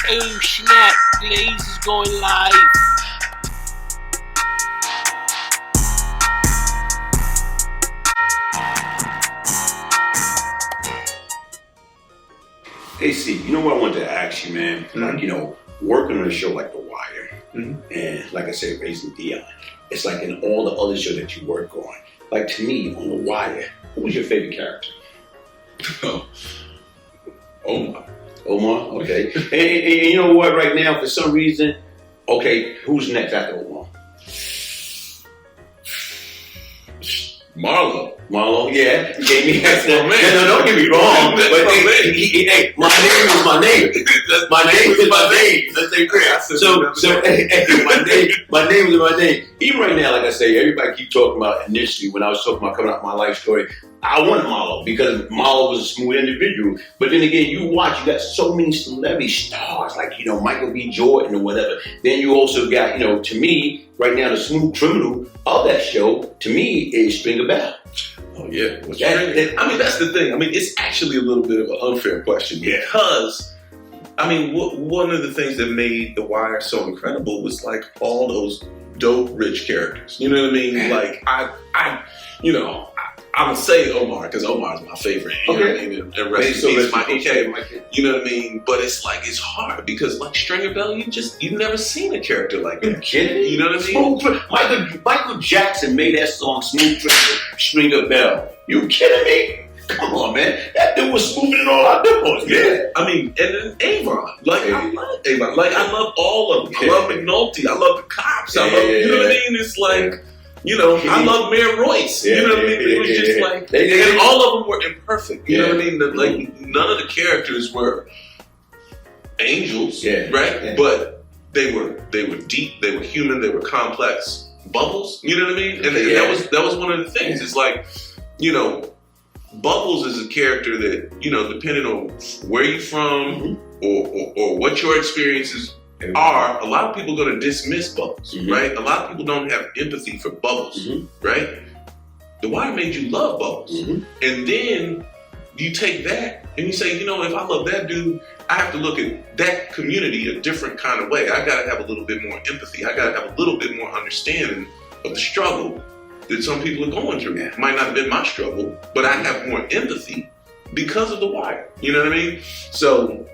Oh snap, Glaze is going live. Hey, see, you know what I wanted to ask you, man? Like, working on a show like The Wire, and like I said, Raising Dion, it's like in all the other shows that you work on. Like, to me, on The Wire, who was your favorite character? Omar. Omar, okay. and you know what, right now, for some reason, okay, who's next after Omar? Marlo, yeah. Jamie has to. No, don't get me wrong. But hey, my name is my name. My name is my name. Let's say clear. My name is my name. Even right now, like I say, everybody keep talking about initially when I was talking about coming out my life story. I wanted Marlo because Marlo was a smooth individual. But then again, you got so many celebrity stars like, Michael B. Jordan or whatever. Then you also got, to me, right now, the smooth criminal of that show, to me, is Stringer Bell. Oh, yeah. That's the thing. It's actually a little bit of an unfair question because, one of the things that made The Wire so incredible was like all those dope rich characters. You know what I mean? Like, I'm going to say Omar because Omar's my favorite. You know what I mean? And rest in peace, Michael K. You know what I mean? But it's like, it's hard because like Stringer Bell, you've never seen a character like that. You kidding me? You know what I mean? Michael Jackson made that song Smooth Stringer Bell. You kidding me? Come on, man. That dude was smoothing in all our demos, man. And then Avon. Like, I love Avon. Like, I love all of them. I love McNulty. I love the cops. I love, you know what I mean? It's like... I love Mayor Royce. You know what I mean? It was just like, and all of them were imperfect. You know what I mean? Like, none of the characters were angels, right? Yeah. But they were deep. They were human. They were complex. Bubbles. You know what I mean? And that was one of the things. It's like, Bubbles is a character that depending on where you're from or what your experiences are, a lot of people going to dismiss Bubbles, right? A lot of people don't have empathy for Bubbles, right? The Wire made you love Bubbles. And then you take that and you say, if I love that dude, I have to look at that community a different kind of way. I got to have a little bit more empathy. I got to have a little bit more understanding of the struggle that some people are going through. It might not have been my struggle, but I have more empathy because of The Wire. You know what I mean? So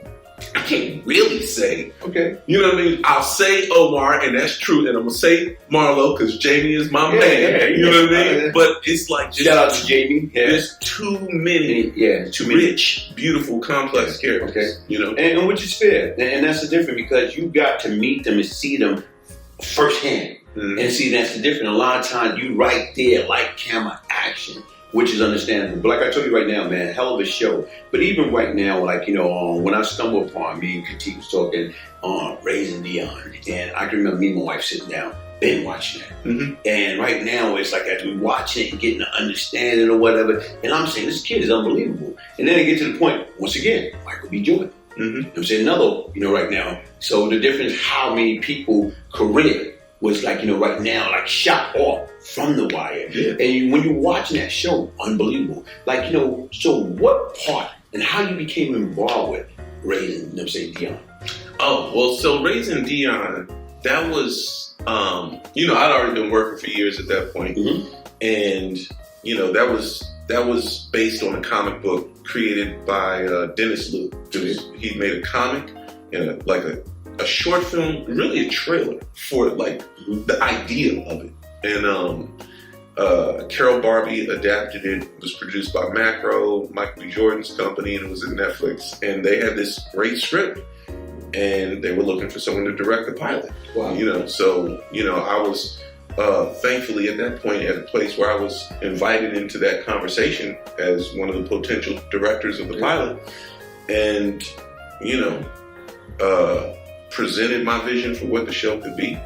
I can't really say, you know what I mean? I'll say Omar, and that's true, and I'm going to say Marlo, because Jamie is my man, you know what I mean? But it's like, shout out to Jamie. There's too many rich, beautiful, complex characters, And which is fair, and that's the difference, because you got to meet them and see them firsthand. And see, that's the difference. A lot of times, you right there, like camera action, which is understandable. But like I told you right now, man, hell of a show. But even right now, like, when I stumble upon, me and Katie was talking on Raising Dion, and I can remember me and my wife sitting down, been watching that. And right now, it's like as we watch it and getting an understanding or whatever, and I'm saying, this kid is unbelievable. And then it gets to the point, once again, Michael B. Jordan. I'm saying another, right now. So the difference is how many people career was like, right now, like shot off from The Wire. And when you're watching that show, unbelievable. Like, so what part and how you became involved with Raising, Dion? Oh, well, so Raising Dion, that was, I'd already been working for years at that point. And, that was based on a comic book created by Dennis Liu. He made a comic and a short film, really a trailer for like the idea of it. And Carol Barbie adapted it. It was produced by Macro, Michael B. Jordan's company, and it was at Netflix. And they had this great script, and they were looking for someone to direct the pilot. Wow. So I was thankfully at that point at a place where I was invited into that conversation as one of the potential directors of the pilot, and presented my vision for what the show could be,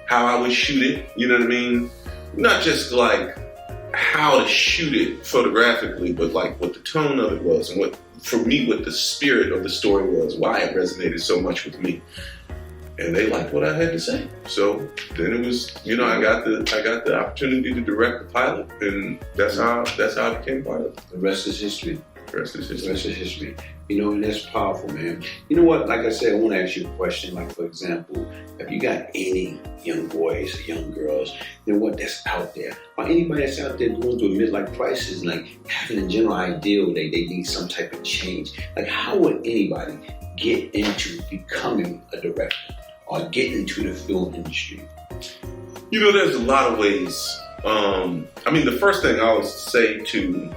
how I would shoot it, you know what I mean? Not just like how to shoot it photographically, but like what the tone of it was and what the spirit of the story was, why it resonated so much with me. And they liked what I had to say. So then it was, I got the opportunity to direct the pilot, and that's how I became part of it. The rest is history. The rest is The history. rest is history. You know, and that's powerful, man. You know what? Like I said, I want to ask you a question. Like, for example, have you got any young boys or young girls, you know what, that's out there, or anybody that's out there going through a midlife crisis, like having a general idea they need some type of change? Like, how would anybody get into becoming a director or get into the film industry? You know, there's a lot of ways. I mean, the first thing I would say to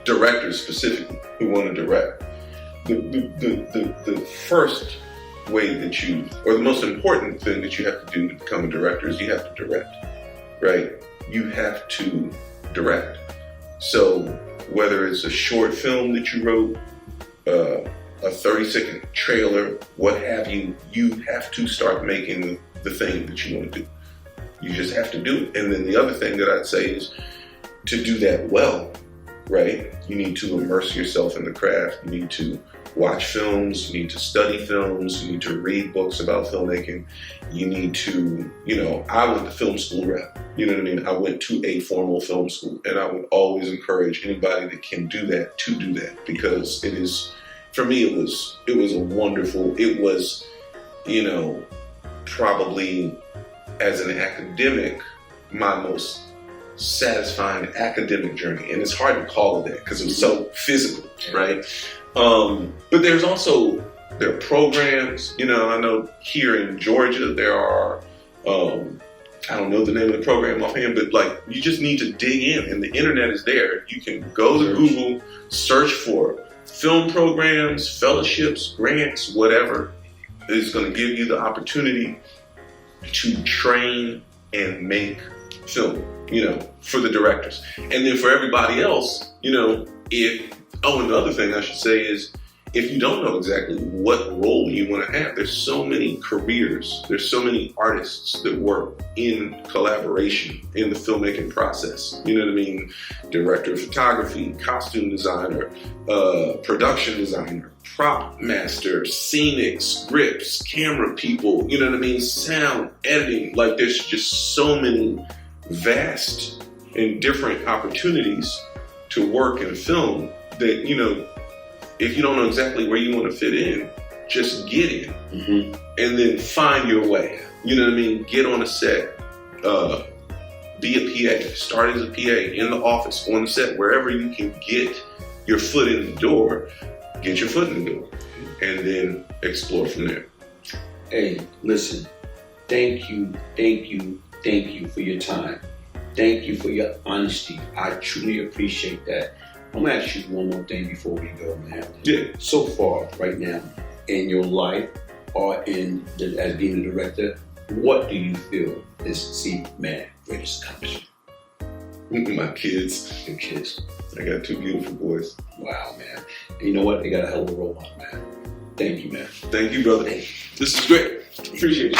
directors specifically who want to direct, the first way that you, or the most important thing that you have to do to become a director is you have to direct, right? You have to direct. So whether it's a short film that you wrote, a 30-second trailer, what have you, you have to start making the thing that you want to do. You just have to do it. And then the other thing that I'd say is to do that well, right? You need to immerse yourself in the craft. You need to watch films. You need to study films. You need to read books about filmmaking. You need to, you know, I went to film school rep. You know what I mean? I went to a formal film school, and I would always encourage anybody that can do that to do that, because it is, for me, it was a wonderful, it was, you know, probably as an academic, my most satisfying academic journey. And it's hard to call it that because it was so physical, right? But there are programs, you know, I know here in Georgia, there are, I don't know the name of the program offhand, but like, you just need to dig in, and the internet is there. You can go to Google, search for film programs, fellowships, grants, whatever is going to give you the opportunity to train and make film, you know, for the directors. And then for everybody else, you know, and the other thing I should say is, if you don't know exactly what role you want to have, there's so many careers, there's so many artists that work in collaboration in the filmmaking process. You know what I mean? Director of photography, costume designer, production designer, prop master, scenic, scripts, camera people, you know what I mean? Sound, editing, like there's just so many vast and different opportunities to work in film that, you know, if you don't know exactly where you want to fit in, just get in, and then find your way. You know what I mean? Get on a set, be a PA, start as a PA in the office, on the set, wherever you can get your foot in the door, get your foot in the door, and then explore from there. Hey, listen, thank you for your time. Thank you for your honesty. I truly appreciate that. I'm gonna ask you one more thing before we go, man. Yeah. So far, right now, in your life or as being a director, what do you feel is Seith Mann greatest accomplishment? My kids. Your kids. I got two beautiful boys. Wow, man. And you know what? They got a hell of a role model, man. Thank you, man. Thank you, brother. This is great. Appreciate it.